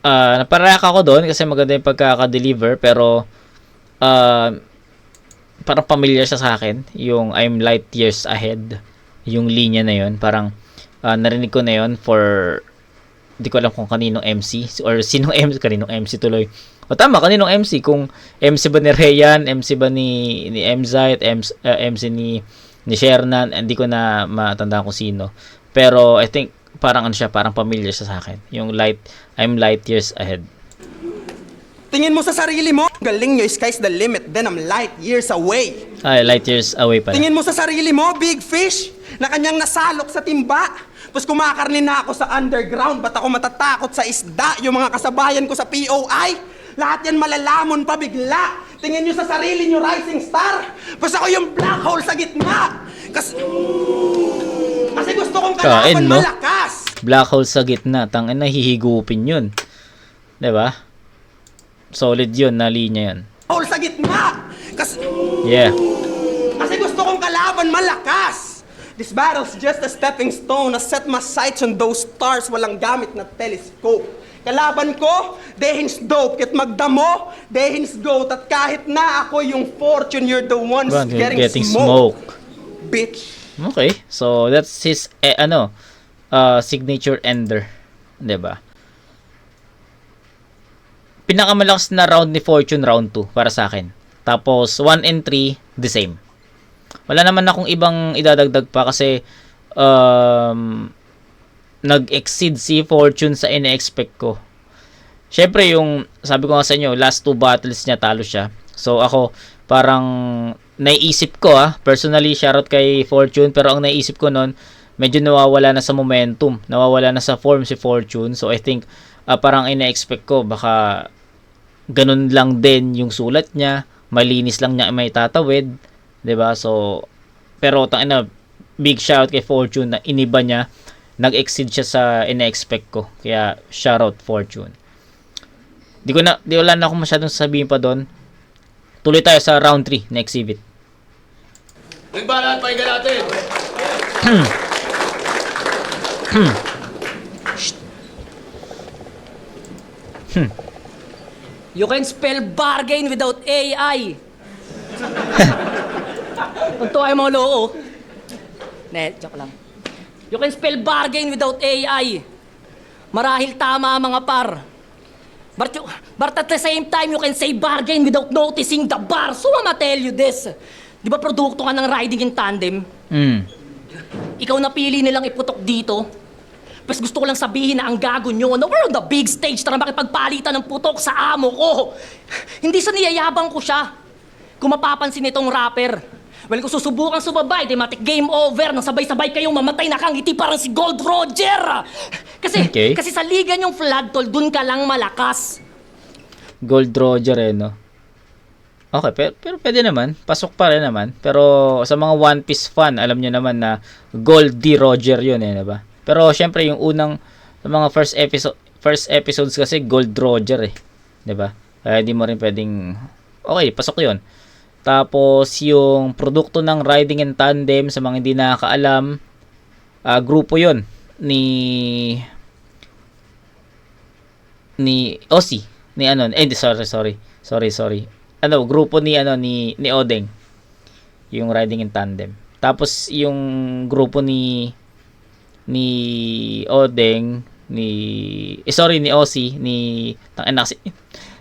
Naparaka ako doon kasi maganda yung pagkaka-deliver pero parang familiar siya sa akin yung I'm light years ahead. Yung linya na yon, parang narinig ko na yon for di ko alam kung kaninong MC or sinong MC, kaninong MC tuloy. O tama, kaninong MC, kung MC ba ni Rayan, MC ba ni Mzite, MC ni Shernan, hindi ko na matandaan kung sino. Pero I think parang ano siya, parang familiar siya sa akin. Yung I'm light years ahead. Tingin mo sa sarili mo, galing nyo, sky's the limit, then I'm light years away. Ay, light years away pala. Tingin mo sa sarili mo, big fish, na kanyang nasalok sa timba. Tapos kumakarni na ako sa underground, ba't ako matatakot sa isda? Yung mga kasabayan ko sa POI, lahat yan malalamon pa bigla. Tingin nyo sa sarili nyo, rising star. Tapos ako yung black hole sa gitna. Kasi gusto kong kalaban Kain, no? malakas. Black hole sa gitna, tangin na hihigupin yun. Diba? Solid yun, na linya yun. Hole sa gitna. Yeah. Kasi gusto kong kalaban malakas. This battle's just a stepping stone. I set my sights on those stars, walang gamit na telescope. Kalaban ko, dehins dope. Kit magdamo, dehins goat. At kahit na ako yung fortune, you're the ones getting smoke. Bitch. Okay, so that's his signature ender, 'di ba? Pinakamalakas na round ni Fortune, round 2 para sa akin. Tapos 1 and 3 the same. Wala naman akong ibang idadagdag pa kasi nag-exceed si Fortune sa ine-expect ko. Syempre yung sabi ko nga sa inyo, last 2 battles niya talo siya. So ako parang naiisip ko personally shoutout kay Fortune, pero ang naiisip ko noon medyo nawawala na sa momentum, nawawala na sa form si Fortune. So I think parang ina-expect ko baka ganun lang din yung sulat niya, malinis lang niya may tatawid, 'di ba? So pero tangina, big shout kay Fortune na iniba niya, nag-exceed siya sa ina-expect ko. Kaya shoutout Fortune. Wala na akong masyadong sabihin pa doon. Tuloy tayo sa round 3 na exhibit. Nagbalat, pakinggan natin. You can spell bargain without AI. Tuntua yung mga loo. Ne, joke lang. You can spell bargain without AI. Marahil tama mga par. But at the same time, you can say bargain without noticing the bar. So I'ma tell you this. Di ba produkto ka ng riding in tandem? Ikaw napili nilang iputok dito. Mas gusto ko lang sabihin na ang gago nyo na we're on the big stage tara makipagpalitan ng putok sa amo ko. Hindi sa niyayabang ko siya. Kung mapapansin itong rapper, well, kung susubukan sumabay, matik game over nang sabay-sabay kayong mamatay na kang ngiti parang si Gold Roger. Kasi sa liga nyong flag tol, dun ka lang malakas. Gold Roger no? Okay, pero pwede naman. Pasok pa rin naman. Pero sa mga One Piece fan, alam nyo naman na Gold D. Roger yun diba? Pero syempre yung unang, sa mga first episodes kasi Gold Roger diba? Kaya di mo rin pwedeng, okay, pasok yun. Tapos yung produkto ng riding in tandem sa mga hindi nakakaalam, grupo yon ni Ozzy, ni ano, sorry. Ano, grupo ni Odeng. Yung riding in tandem. Tapos yung grupo ni Odeng, ni Ozzy,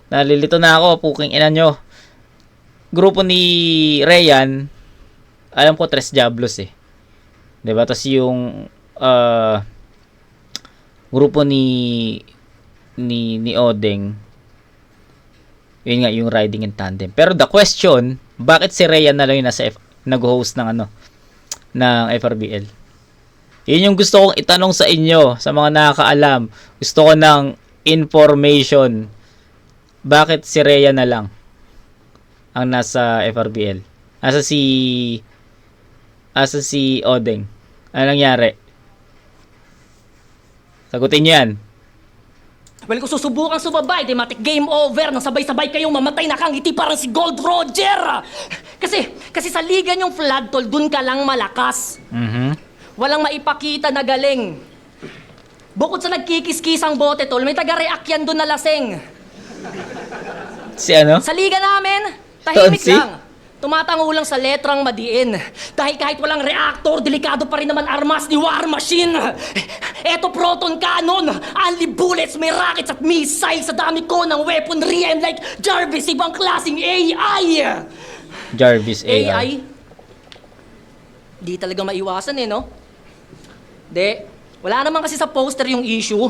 nalilito na ako, puking ina nyo. Grupo ni Rayan, alam ko Tres Diablos diba? Tapos yung grupo ni Odeng, yun nga yung riding in tandem. Pero the question, bakit si Rayan na lang yung nag-host ng ng FRBL? Yun yung gusto kong itanong sa inyo, sa mga nakakaalam. Gusto ko ng information. Bakit si Rayan na lang ang nasa FRBL? Asa si Odeng? Ano nangyari? Sagutin nyo yan. Well, kung susubukan sumabay, matik game over nang sabay-sabay kayong mamatay na kang ngiti parang si Gold Roger. Kasi sa liga nyong flag tol, dun ka lang malakas. Walang maipakita na galing. Bukod sa nagkikis-kisang bote tol, may taga-react yan dun na laseng. Si ano? Sa liga namin, tahimik Tonsi? lang. Tumatango lang sa letrang madiin. Dahil kahit walang reactor, delikado pa rin naman armas ni War Machine. Eto proton cannon, only bullets, may rockets at missiles. Sa dami ko ng weaponry, I'm like Jarvis, ibang klaseng AI. Jarvis AI. AI? Di talaga maiwasan no? Wala naman kasi sa poster yung issue.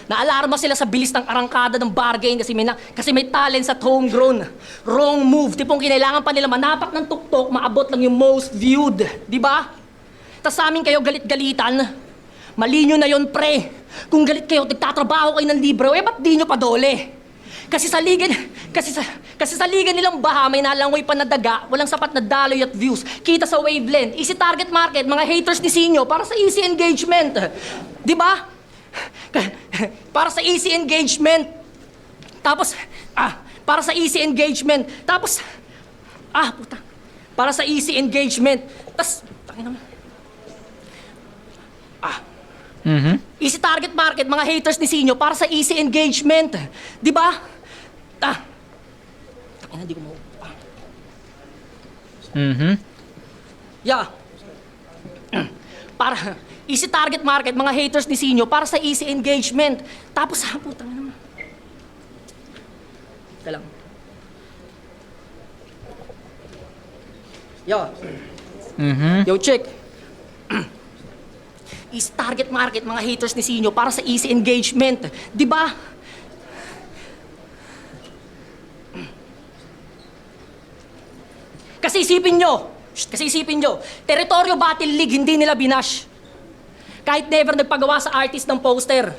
Naalarma sila sa bilis ng arangkada ng bargain kasi may talents at homegrown. Wrong move. Tipong kinailangan pa nila manapak ng tuktok, maabot lang yung most viewed. Di ba? Tas sa amin kayo galit-galitan. Mali nyo na yon pre. Kung galit kayo, nagtatrabaho kayo ng libro, ba't di nyo pa dole? Kasi sa liga nilang baha, may nalangoy pa na daga, walang sapat na daloy at views. Kita sa wavelength, easy target market, mga haters ni Sinyo, para sa easy engagement. Di ba? Para sa easy engagement. Tapos, para sa easy engagement. Tapos, puta. Para sa easy engagement. Tapos, tangin naman. Easy target market, mga haters ni Sinyo, para sa easy engagement. Di ba? Tangin na, di ko mo. Yeah. Para easy target market, mga haters ni Sinyo, para sa easy engagement. Tapos, putang naman. Ito lang. Yo, check. Easy target market, mga haters ni Sinyo, para sa easy engagement. Di ba? Kasi isipin nyo, Territoryo Battle League, hindi nila binash. Kahit never nagpagawa sa artist ng poster.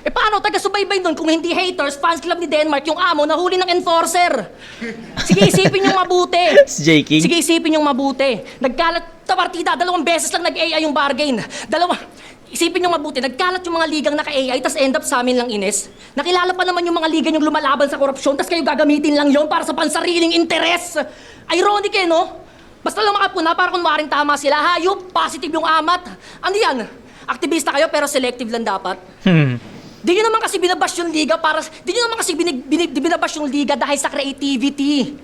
Paano taga-subaybay nun kung hindi haters, fans club ni Denmark, yung amo, nahuli ng enforcer? Sige, isipin yung mabuti. Si J. King? Sige, isipin yung mabuti. Nagkalat sa partida, 2 beses lang nag-AI yung bargain. Isipin yung mabuti, nagkalat yung mga ligang naka-AI, tas end up sa amin lang ines. Nakilala pa naman yung mga liga yung lumalaban sa korupsyon, tas kayo gagamitin lang yon para sa pansariling interes. Ironic no? Basta lang makapuna para kunwaring tama sila. Hayop, positive yung amat. Ano yan? Aktivista kayo pero selective lang dapat. Di nyo naman kasi binabash yung liga dahil sa creativity.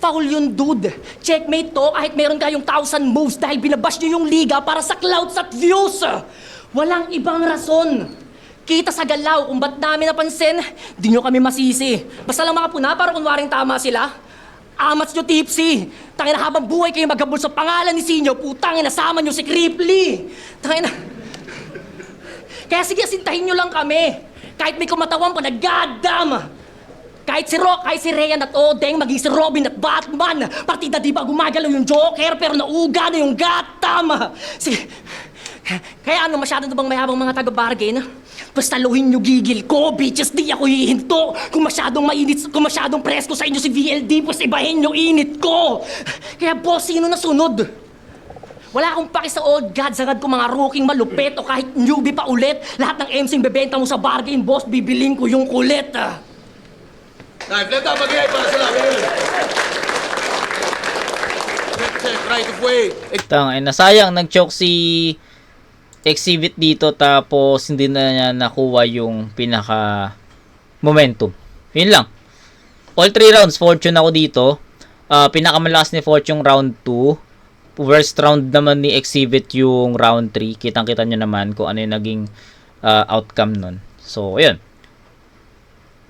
Foul yun, dude. Checkmate to kahit meron kayong 1,000 moves dahil binabash nyo yung liga para sa clouds at views. Walang ibang rason. Kita sa galaw kung ba't namin napansin, di nyo kami masisi. Basta lang makapuna para kunwaring tama sila. Amats nyo tipsy. Tangina habang buhay kayo maghabol sa pangalan ni Sinyo, putangin nasama nyo si Cripply. Tangina. Kaya sige, asintahin nyo lang kami. Kahit may kumatawan pa na goddamn. Kahit si Rock, kahit si Ryan at Odeng, maging si Robin at Batman. Partida di ba gumagalaw yung Joker pero nauga na yung Gotham. Sige. Kaya ano, masyado na bang mayabang mga taga-bargain? Basta luhin nyo gigil ko, bitches, di ako hihinto. Kung masyadong mainit, kung masyadong presko sa inyo si VLD, pues ibahin nyo init ko. Kaya boss, sino na sunod? Wala akong paki sa old gods, agad ko mga rooking malupit o kahit newbie pa ulit. Lahat ng MC'ng bebenta mo sa bargain, boss, bibiling ko yung kulit. Knife, let up again para sa laban. Check, right of way. Tangina, nasayang nag-choke si Exhibit dito tapos hindi na niya nakuha yung pinaka momentum. Yun lang. All 3 rounds fortune ako dito. Pinakamalakas ni Fortune round 2. Worst round naman ni Exhibit yung round 3. Kitang-kita nyo naman kung ano yung naging outcome nun. So, ayun.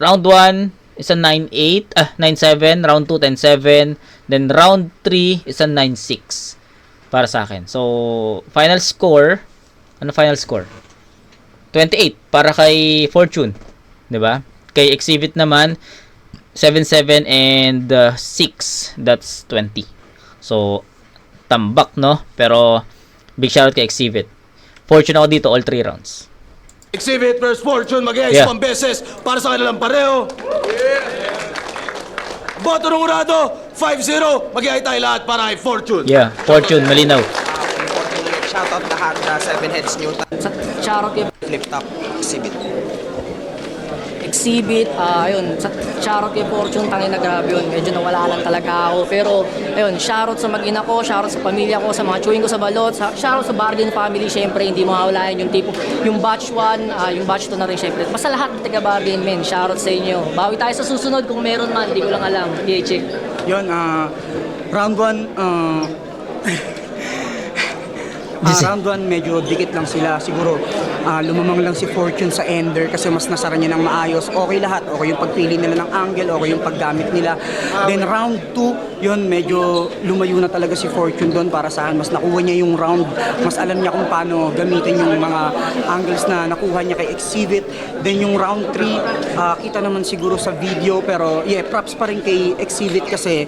Round 1 is a 9-8, 9-7. Round 2, 10-7. Then round 3 is a 9-6 para sa akin. So, final score, ano final score? 28 para kay Fortune, 'di ba? Kay Exhibit naman 7-7 and 6, that's 20. So, tambak, no? Pero big shoutout kay Exhibit. Fortune ako dito all 3 rounds. Exhibit versus Fortune, mag-iayos Yeah. pang beses para sa kanilang pareho. Boto ng urado, 5-0, mag-iay tayo lahat para kay Fortune. Yeah, Fortune, malinaw. Shoutout lahat sa 7 Heads Newton. Shoutout kay Flip top, Exhibit. Exhibit, ayun, shoutout kay Fortune, tangina grabe yun. Medyo nawala lang talaga ako. Pero, ayun, shoutout sa mag-ina ko, shoutout sa pamilya ko, sa mga chewing ko sa balot, shoutout sa Bargain family, syempre, hindi mawawalayan yung tipo, yung batch 1, yung batch 2 na rin, syempre. Basta lahat ng taga-Bargain, men, shoutout sa inyo. Bawi tayo sa susunod kung meron man, hindi ko lang alam. PH. Yun, round 1, round 1 medyo dikit lang sila. Siguro lumamang lang si Fortune sa ender kasi mas nasara niya ng maayos. Okay lahat. Okay yung pagpili nila ng angle, okay yung paggamit nila. Then round 2, yun medyo lumayo na talaga si Fortune doon para saan. Mas nakuha niya yung round. Mas alam niya kung paano gamitin yung mga angles na nakuha niya kay Exhibit. Then yung round 3, kita naman siguro sa video pero yeah, props pa rin kay Exhibit kasi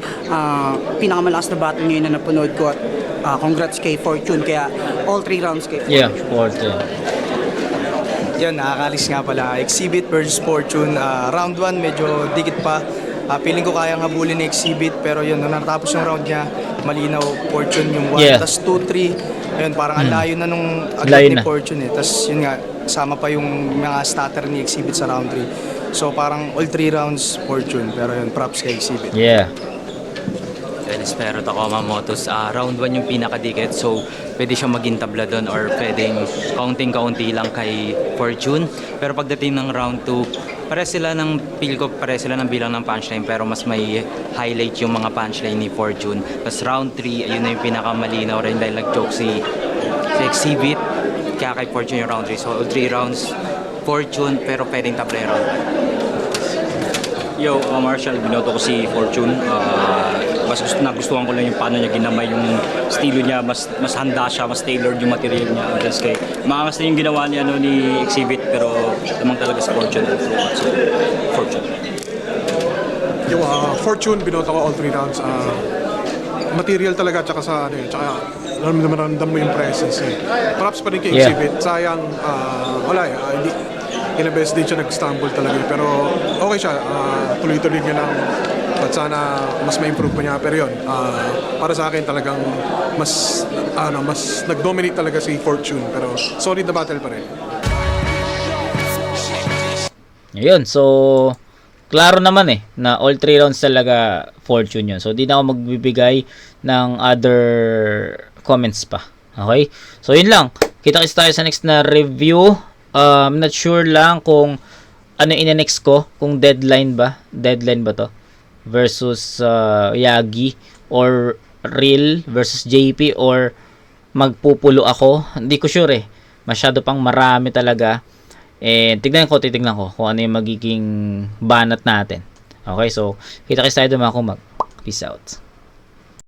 pinakamalakas na battle ngayon na napanood ko at congrats kay Fortune. Kaya all 3 rounds kay Fortune. Yeah, Fortune. Yan, nakakalis nga pala. Exhibit versus Fortune. Round 1, medyo dikit pa. Feeling ko kayang habulin ni Exhibit. Pero yun, nung natapos yung round niya, malinaw, Fortune yung 1. Yeah. Tapos 2-3, ayun, parang ang layo na nung Layo agad ni na. Fortune. Tapos yun nga, sama pa yung mga stutter ni Exhibit sa round 3. So parang all 3 rounds, Fortune. Pero yun, props kay Exhibit. Yeah. Espero Tacoma Motos. Round 1 yung pinakadikit, so pwede siyang maging tabla doon or pwedeng kaunting-kaunti lang kay Fortune. Pero pagdating ng round 2, feel ko pare sila ng bilang ng punchline pero mas may highlight yung mga punchline ni Fortune. Tapos round 3, ayun na yung pinakamalinaw rin dahil nag-joke si Exhibit. Kaya kay Fortune yung round 3. So all 3 rounds, Fortune pero pwedeng tabla yung round 1. Yo, Marshall, binoto ko si Fortune. Mas nagustuhan ko lang yung paano niya ginamay yung estilo niya, mas handa siya, mas tailored yung material niya against kay maangas na yung ginawa ni Exhibit pero lamang talaga sa Fortune. So, Fortune. Yung Fortune, binoto ko all 3 rounds. Material talaga, tsaka sa tsaka ramdam mo yung presence eh. Props pa rin kay Exhibit. Sayang, wala hindi inabes din siya nag-stumble talaga. Pero okay siya, tuloy-tuloy niya lang. At sana mas ma-improve pa niya. Pero yun, para sa akin talagang mas nag-dominate talaga si Fortune. Pero solid na battle pa rin. Ayun, so klaro naman na all 3 rounds talaga Fortune yun. So di na ako magbibigay ng other comments pa. Okay? So yun lang. Kita-kits tayo sa next na review. I'm not sure lang kung ano ina-next ko, kung deadline ba to. versus Yagi, or Real versus JP, or magpupulo ako. Hindi ko sure eh. Masyado pang marami talaga. Titignan ko kung ano yung magiging banat natin. Okay, so kita kayo sa mga kumag. Peace out.